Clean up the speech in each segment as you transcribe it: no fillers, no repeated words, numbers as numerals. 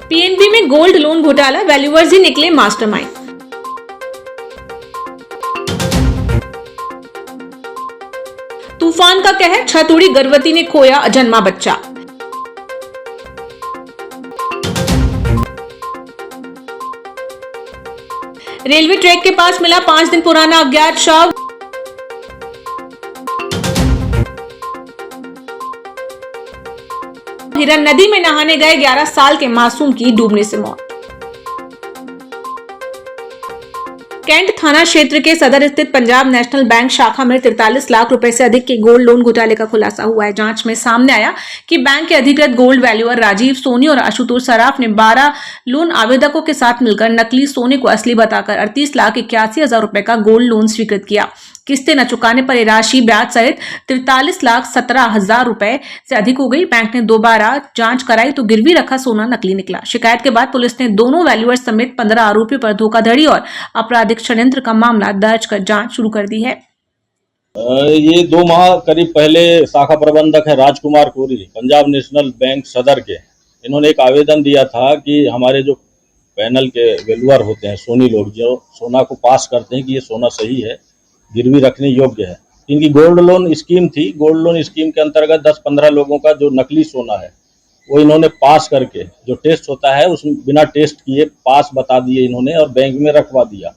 PNB में gold loan घोटाला, valuers ही निकले मास्टरमाइंड। तूफान का कहर, छत उड़ी, गर्भवती ने खोया अजन्मा बच्चा। रेलवे ट्रैक के पास मिला 5 दिन पुराना अज्ञात शव। हिरन नदी में नहाने गए 11 साल के मासूम की डूबने से मौत। कैंट थाना क्षेत्र के सदर स्थित पंजाब नेशनल बैंक शाखा में 43 लाख रुपए से अधिक के गोल्ड लोन घोटाले का खुलासा हुआ है। जांच में सामने आया कि बैंक के अधिकृत गोल्ड वैल्यूअर राजीव सोनी और आशुतोष सराफ ने 12 लोन आवेदकों के साथ मिलकर नकली सोने को असली बताकर 38,81,000 रुपए का गोल्ड लोन स्वीकृत किया। किस्तें न चुकाने पर यह राशि ब्याज सहित 43,17,000 रुपए से अधिक हो गई। बैंक ने दोबारा जांच कराई तो गिरवी रखा सोना नकली निकला। शिकायत के बाद पुलिस ने दोनों वैल्यूअर्स समेत 15 आरोपियों पर धोखाधड़ी और आपराधिक षड्यंत्र का मामला दर्ज कर जांच शुरू कर दी है। ये 2 माह करीब पहले शाखा प्रबंधक है राजकुमार कोरी, पंजाब नेशनल बैंक सदर के, इन्होंने एक आवेदन दिया था कि हमारे जो पैनल के वैल्यूअर होते हैं, सोनी लोग जो सोना को पास करते हैं कि ये सोना सही है, गिरवी रखने योग्य है। इनकी गोल्ड लोन स्कीम थी। गोल्ड लोन स्कीम के अंतर्गत 10-15 लोगों का जो नकली सोना है वो इन्होंने पास करके, जो टेस्ट होता है उसमें बिना टेस्ट किए पास बता दिए इन्होंने और बैंक में रखवा दिया।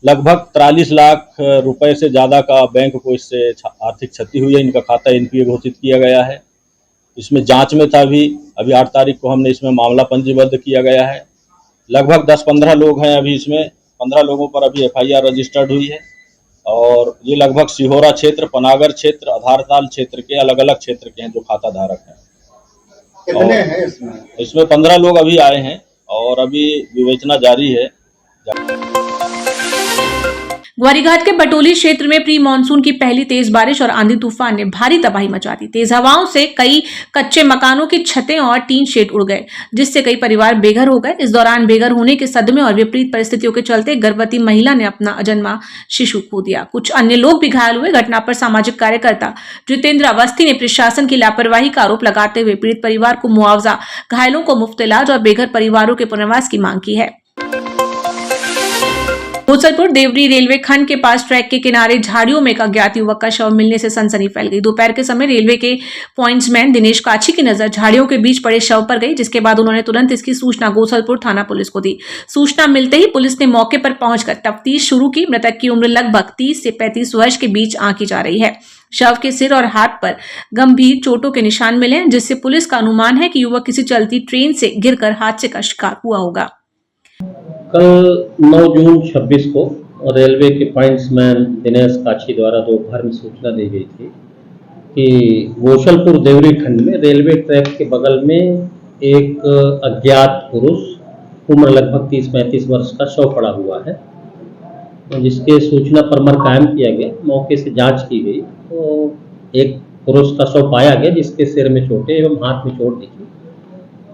लगभग 43 लाख रुपए से ज़्यादा का बैंक को इससे आर्थिक क्षति हुई है। इनका खाता एनपीए घोषित किया गया है। इसमें जांच में था। अभी 8 तारीख को हमने इसमें मामला पंजीबद्ध किया गया है। लगभग 10-15 लोग हैं अभी इसमें। 15 लोगों पर अभी एफआईआर रजिस्टर्ड हुई है और ये लगभग सिहोरा क्षेत्र, पनागर क्षेत्र, आधारताल क्षेत्र के अलग अलग क्षेत्र के हैं जो खाता धारक हैं। कितने हैं इसमें 15 लोग अभी आए हैं और अभी विवेचना जारी है। ग्वारीघाट के बटोली क्षेत्र में प्री मानसून की पहली तेज बारिश और आंधी तूफान ने भारी तबाही मचा दी। तेज हवाओं से कई कच्चे मकानों की छतें और टीन शेड उड़ गए, जिससे कई परिवार बेघर हो गए। इस दौरान बेघर होने के सदमे और विपरीत परिस्थितियों के चलते गर्भवती महिला ने अपना अजन्मा शिशु खो दिया। कुछ अन्य लोग भी घायल हुए। घटना पर सामाजिक कार्यकर्ता जितेंद्र अवस्थी ने प्रशासन की लापरवाही का आरोप लगाते हुए पीड़ित परिवार को मुआवजा, घायलों को मुफ्त इलाज और बेघर परिवारों के पुनर्वास की मांग की है। गोसलपुर देवरी रेलवे खंड के पास ट्रैक के किनारे झाड़ियों में एक अज्ञात युवक का शव मिलने से सनसनी फैल गई। दोपहर के समय रेलवे के पॉइंट्समैन दिनेश काछी की नजर झाड़ियों के बीच पड़े शव पर गई, जिसके बाद उन्होंने तुरंत इसकी सूचना गोसलपुर थाना पुलिस को दी। सूचना मिलते ही पुलिस ने मौके पर पहुंचकर तफ्तीश शुरू की। मृतक की उम्र लगभग 30 से 35 वर्ष के बीच आंकी जा रही है। शव के सिर और हाथ पर गंभीर चोटों के निशान मिले, जिससे पुलिस का अनुमान है कि युवक किसी चलती ट्रेन से गिरकर हादसे का शिकार हुआ होगा। कल 9 जून 26 को रेलवे के पॉइंट्समैन दिनेश काछी द्वारा दोपहर में सूचना दी गई थी कि गोसलपुर देवरी खंड में रेलवे ट्रैक के बगल में एक अज्ञात पुरुष उम्र लगभग 30-35 वर्ष का शव पड़ा हुआ है, जिसके सूचना पर अमल कायम किया गया। मौके से जांच की गई तो एक पुरुष का शव पाया गया, जिसके सिर में चोटें एवं हाथ में चोट दिखी।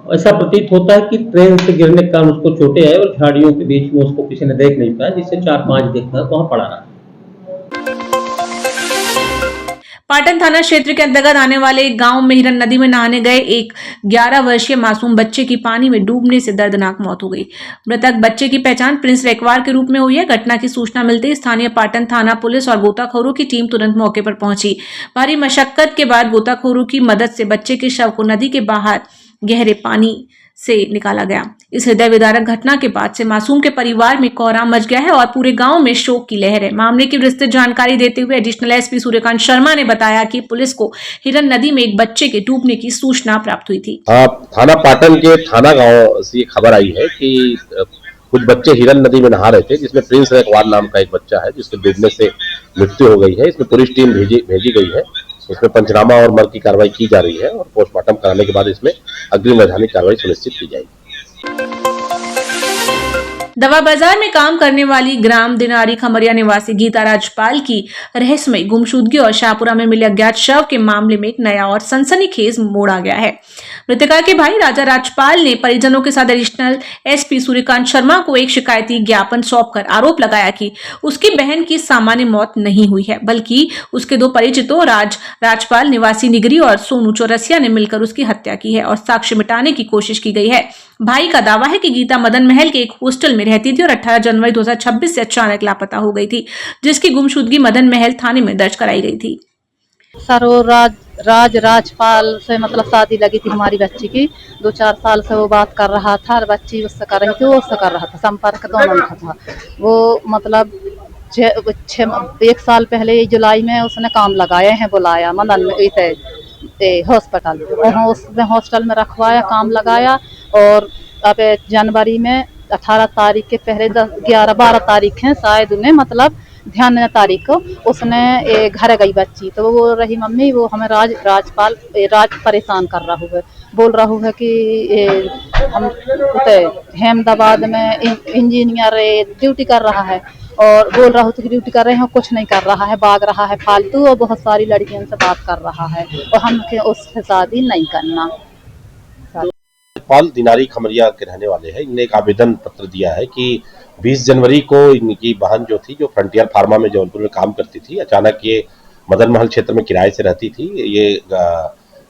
ऐसा प्रतीत होता है कि ट्रेन से गिरने के कारण उसको चोटें आई और झाड़ियों के बीच में उसको किसी ने देख नहीं पाया, जिससे 4-5 देखकर वहां पड़ा रहा। पाटन थाना क्षेत्र के अंतर्गत आने वाले एक गांव में हिरन नदी में नहाने गए एक 11 वर्षीय मासूम बच्चे की पानी में डूबने से दर्दनाक मौत हो गई। मृतक बच्चे की पहचान प्रिंस रेकवार के रूप में हुई है। घटना की सूचना मिलते ही स्थानीय पाटन थाना पुलिस और गोताखोरों की टीम तुरंत मौके पर पहुंची। भारी मशक्कत के बाद गोताखोरों की मदद से बच्चे के शव को नदी के बाहर गहरे पानी से निकाला गया। इस हृदय विदारक घटना के बाद से मासूम के परिवार में कोहराम मच गया है और पूरे गांव में शोक की लहर है। मामले की विस्तृत जानकारी देते हुए एडिशनल एसपी सूर्यकांत शर्मा ने बताया कि पुलिस को हिरन नदी में एक बच्चे के डूबने की सूचना प्राप्त हुई थी। थाना पाटन के थाना गांव से खबर आई है कि कुछ बच्चे हिरन नदी में नहा रहे थे, जिसमें प्रिंस रेकवार नाम का एक बच्चा है जिसके डूबने से मृत्यु हो गई है। इसमें पुलिस टीम भेजी गई है। इसमें पंचनामा और मर्ग की कार्रवाई की जा रही है और पोस्टमार्टम कराने के बाद इसमें अग्रिम वैधानिक कार्रवाई सुनिश्चित की जाएगी। दवा बाजार में काम करने वाली ग्राम दिनारी खमरिया निवासी गीता राजपाल की रहस्यमयी गुमशुदगी और शाहपुरा में मिले अज्ञात शव के मामले में एक नया और सनसनीखेज मोड़ आ गया है। मृतका के भाई राजा राजपाल ने परिजनों के साथ एडिशनल एसपी सूर्यकांत शर्मा को एक शिकायती ज्ञापन सौंपकर आरोप लगाया कि उसकी बहन की सामान्य मौत नहीं हुई है, बल्कि उसके 2 परिचितों राजपाल निवासी निगरी और सोनू चौरसिया ने मिलकर उसकी हत्या की है और साक्ष्य मिटाने की कोशिश की गई है। भाई का दावा है कि गीता मदन महल के एक हॉस्टल में रहती थी और 18 जनवरी 2026 से अचानक लापता हो गई थी, जिसकी गुमशुदगी मदन महल थाने में दर्ज कराई गई थी। सर वो राजपाल से मतलब शादी लगी थी हमारी बच्ची की। 2-4 साल से वो बात कर रहा था, बच्ची उससे कर रही थी, वो उससे कर रहा था, संपर्क दोनों का था। वो मतलब 1 साल पहले जुलाई में उसने काम लगाए हैं, बुलाया मदन हॉस्पिटल, उसने हॉस्टल में रखवाया, काम लगाया। और अब जनवरी में 18 तारीख के पहले 11-12 तारीख है शायद, उन्हें मतलब ध्यान तारीख को उसने घर गई बच्ची, तो वो रही मम्मी, वो हमें राजपाल परेशान कर रहा है, बोल रहा है कि हम अहमदाबाद में इंजीनियर ड्यूटी कर रहा है, और बोल रहा है कि ड्यूटी कर रहे हैं, कुछ नहीं कर रहा है, भाग रहा है फालतू, और बहुत सारी लड़कियों से बात कर रहा है, और हमके उससे शादी नहीं करना। पाल दिनारी खमरिया के रहने वाले हैं। इनने एक आवेदन पत्र दिया है कि 20 जनवरी को इनकी बहन जो थी, जो फ्रंटियर फार्मा में जबलपुर में काम करती थी, अचानक ये मदन महल क्षेत्र में किराए से रहती थी, ये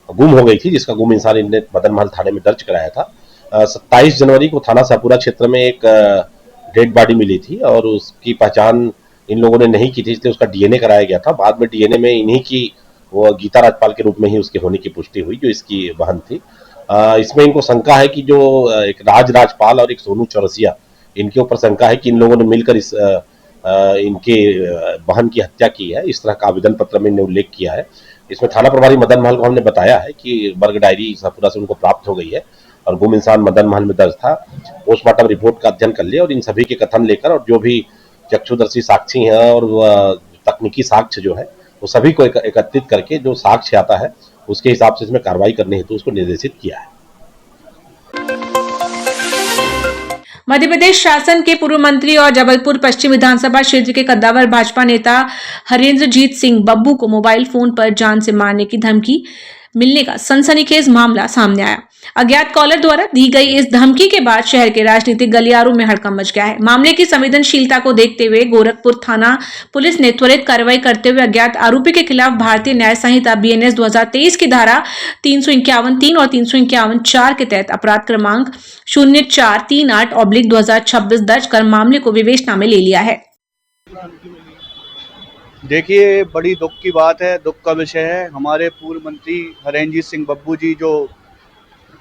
गुम हो गई थी, जिसका गुम इंसान इनने मदन महल थाने में दर्ज कराया था। 27 जनवरी को थाना शाहपुरा क्षेत्र में एक डेड बॉडी मिली थी और उसकी पहचान इन लोगों ने नहीं की थी, इसलिए उसका डीएनए कराया गया था। बाद में डीएनए में इन्हीं की, वो गीता राजपाल के रूप में ही उसके होने की पुष्टि हुई, जो इसकी बहन थी। इसमें इनको शंका है कि जो एक राजपाल और एक सोनू चौरसिया, इनके ऊपर शंका है कि इन लोगों ने मिलकर इस इनके बहन की हत्या की है। इस तरह का आवेदन पत्र में इन्होंने उल्लेख किया है। इसमें थाना प्रभारी मदन महल को हमने बताया है कि वर्ग डायरी शाहपुरा से उनको प्राप्त हो गई है और गुम इंसान मदन महल में दर्ज था। पोस्टमार्टम रिपोर्ट का अध्ययन कर लिया और इन सभी के कथन लेकर और जो भी चक्षुदर्शी साक्षी हैं और तकनीकी साक्ष्य जो है, वो सभी को एकत्रित करके जो साक्ष्य आता है उसके हिसाब से इसमें कार्रवाई करने हेतु उसको निर्देशित किया है। मध्य प्रदेश शासन के पूर्व मंत्री और जबलपुर पश्चिम विधानसभा क्षेत्र के कद्दावर भाजपा नेता हरेंद्रजीत सिंह बब्बू को मोबाइल फोन पर जान से मारने की धमकी मिलने का सनसनीखेज मामला सामने आया। अज्ञात कॉलर द्वारा दी गई इस धमकी के बाद शहर के राजनीतिक गलियारों में हड़कंप मच गया है। मामले की संवेदनशीलता को देखते हुए गोरखपुर थाना पुलिस ने त्वरित कार्रवाई करते हुए अज्ञात आरोपी के खिलाफ भारतीय न्याय संहिता बीएनएस 2023 की धारा 351(3) और 351(4) के तहत अपराध क्रमांक 0438/2026 दर्ज कर मामले को विवेचना में ले लिया है। देखिए, बड़ी दुख की बात है, दुख का विषय है। हमारे पूर्व मंत्री हरेंद्रजीत सिंह बब्बू जी, जो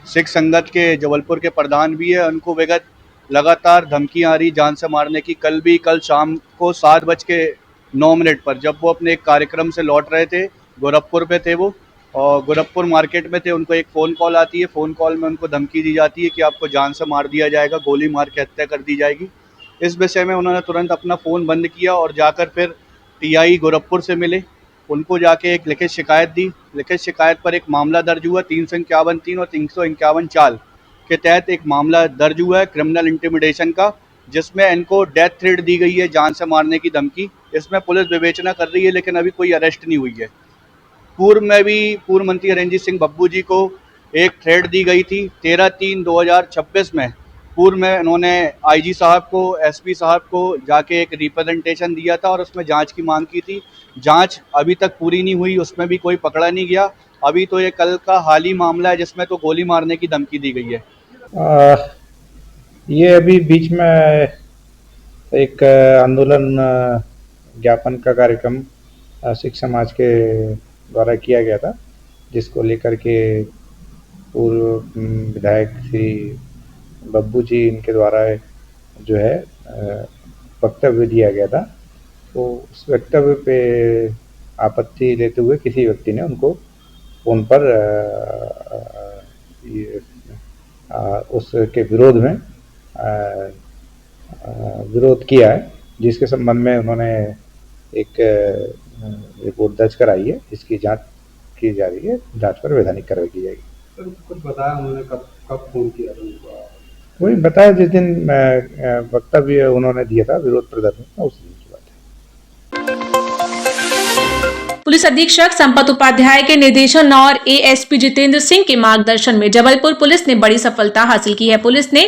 सिख संगत के जबलपुर के प्रधान भी है, उनको विगत लगातार धमकियां आ रही जान से मारने की। कल शाम को 7:09 पर जब वो अपने एक कार्यक्रम से लौट रहे थे, गोरखपुर पे थे वो, और गोरखपुर मार्केट में थे, उनको एक फ़ोन कॉल आती है। फ़ोन कॉल में उनको धमकी दी जाती है कि आपको जान से मार दिया जाएगा, गोली मार के हत्या कर दी जाएगी। इस विषय में उन्होंने तुरंत अपना फ़ोन बंद किया और जाकर फिर टीआई गोरखपुर से मिले, उनको जाके एक लिखित शिकायत दी। लिखित शिकायत पर एक मामला दर्ज हुआ, 351(3) और 351(4) के तहत एक मामला दर्ज हुआ है क्रिमिनल इंटिमिडेशन का, जिसमें इनको डेथ थ्रेट दी गई है, जान से मारने की धमकी। इसमें पुलिस विवेचना कर रही है, लेकिन अभी कोई अरेस्ट नहीं हुई है। पूर्व में भी पूर्व मंत्री हरेंद्रजीत सिंह बब्बू जी को एक थ्रेट दी गई थी 13/3/2026 में। पूर्व में उन्होंने आईजी साहब को, एसपी साहब को जाके एक रिप्रेजेंटेशन दिया था और उसमें जांच की मांग की थी। जांच अभी तक पूरी नहीं हुई, उसमें भी कोई पकड़ा नहीं गया। अभी तो ये कल का हाल ही मामला है जिसमें तो गोली मारने की धमकी दी गई है। ये अभी बीच में एक आंदोलन ज्ञापन का कार्यक्रम सिख समाज के द्वारा किया गया था, जिसको लेकर के पूर्व विधायक श्री बब्बू जी, इनके द्वारा जो है वक्तव्य दिया गया था। तो उस वक्तव्य पे आपत्ति लेते हुए किसी व्यक्ति ने उनको फ़ोन पर उसके विरोध में विरोध किया है, जिसके संबंध में उन्होंने एक रिपोर्ट दर्ज कराई है, जिसकी जांच की जा रही है। जांच पर वैधानिक कार्रवाई की जाएगी। सर, कुछ बताया उन्होंने कब फोन किया था उनको? वही बताया जिस दिन वक्तव्य उन्होंने दिया था विरोध प्रदर्शन, उस दिन की बात है। पुलिस अधीक्षक संपत उपाध्याय के निर्देशन और एएसपी जितेंद्र सिंह के मार्गदर्शन में जबलपुर पुलिस ने बड़ी सफलता हासिल की है। पुलिस ने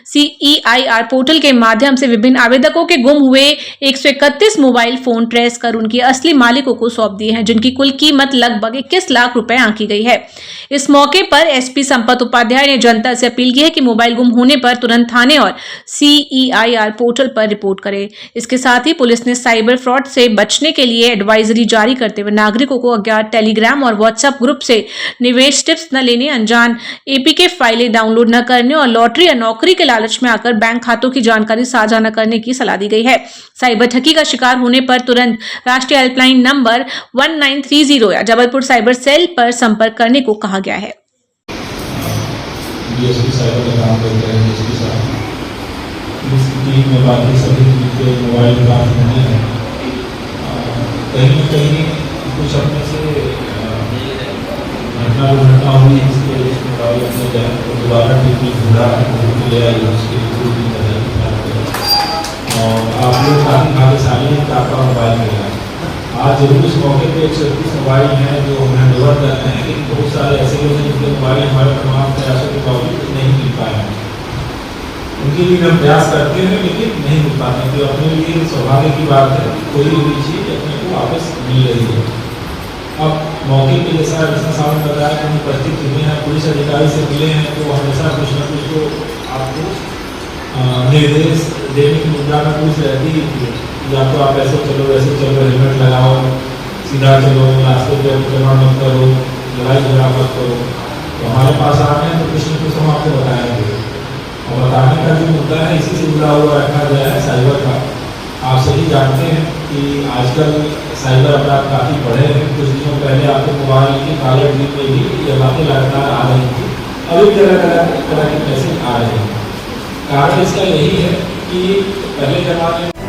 CEIR पोर्टल के माध्यम से विभिन्न आवेदकों के गुम हुए 131 मोबाइल फोन ट्रेस कर उनके असली मालिकों को सौंप दिए हैं, जिनकी कुल कीमत लगभग 21 लाख रुपए आंकी गई है। इस मौके पर एसपी संपत उपाध्याय ने जनता से अपील की है कि मोबाइल गुम होने पर तुरंत थाने और CEIR पोर्टल पर रिपोर्ट करें। इसके साथ ही पुलिस ने साइबर फ्रॉड से बचने के लिए एडवाइजरी जारी करते हुए नागरिकों को अज्ञात टेलीग्राम और व्हाट्सएप ग्रुप से निवेश टिप्स न लेने, अनजान APK फाइलें डाउनलोड न करने और लॉटरी या नौकरी के लालच में आकर बैंक खातों की जानकारी साझा न करने की सलाह दी गई है। साइबर ठगी का शिकार होने पर तुरंत राष्ट्रीय हेल्पलाइन नंबर 1930 या जबलपुर साइबर सेल पर संपर्क करने को कहा गया है। DSP साइबर का काम करते हैं, DSP साहब इस टीम में बाकी सभी के मोबाइल काम नहीं है। कहीं न कहीं कुछ अपने से घटना हुई, इसकी वजह से मोबाइल अपने जाए तो दोबारा टीपी घूरा ले आई, उसकी पूरी और आप लोग काफ़ी भाग्यशाली हैं कि आपका मोबाइल मिला। आज जरूर इस मौके पर 131 मोबाइल हैं जो हम हैंड ओवर कर रहे हैं, लेकिन बहुत सारे ऐसे लोग हैं जिनके मोबाइल हमारे तमाम प्रयासों के बावजूद नहीं मिल पाए हैं। उनके लिए हम प्रयास करते हैं लेकिन नहीं मिल पाते, तो अपने लिए सौभाग्य की बात है कोई भी चीज़ अपने को वापस मिल रही है। अब मौके पर जैसा साहब ने बताया कि हम उपस्थित हुए हैं, पुलिस अधिकारी से मिले हैं, तो हमेशा कुछ न कुछ तो आपको निर्देश देने की मुद्रा में कुछ रहती है, या तो आप ऐसे चलो वैसे चलो, हेलमेट लगाओ, सीधा चलो, रास्ते पे अतिक्रमण मत करो, लड़ाई झगड़ा मत करो। तो हमारे पास आ रहे हैं तो कुछ न कुछ हम आपको बताएंगे, और बताने का जो मुद्दा है इसी से जुड़ा हुआ रखा गया है साइबर का। आप सभी जानते हैं कि आजकल साइबर अपराध काफ़ी बढ़े हैं। कुछ दिनों पहले आपको मोबाइल की काले ड्रीम में भी ये बातें लगातार आ रही थी, अभी तरह के मैसेज आ रहे हैं। कारण इसका यही है कि पहले ज़माने में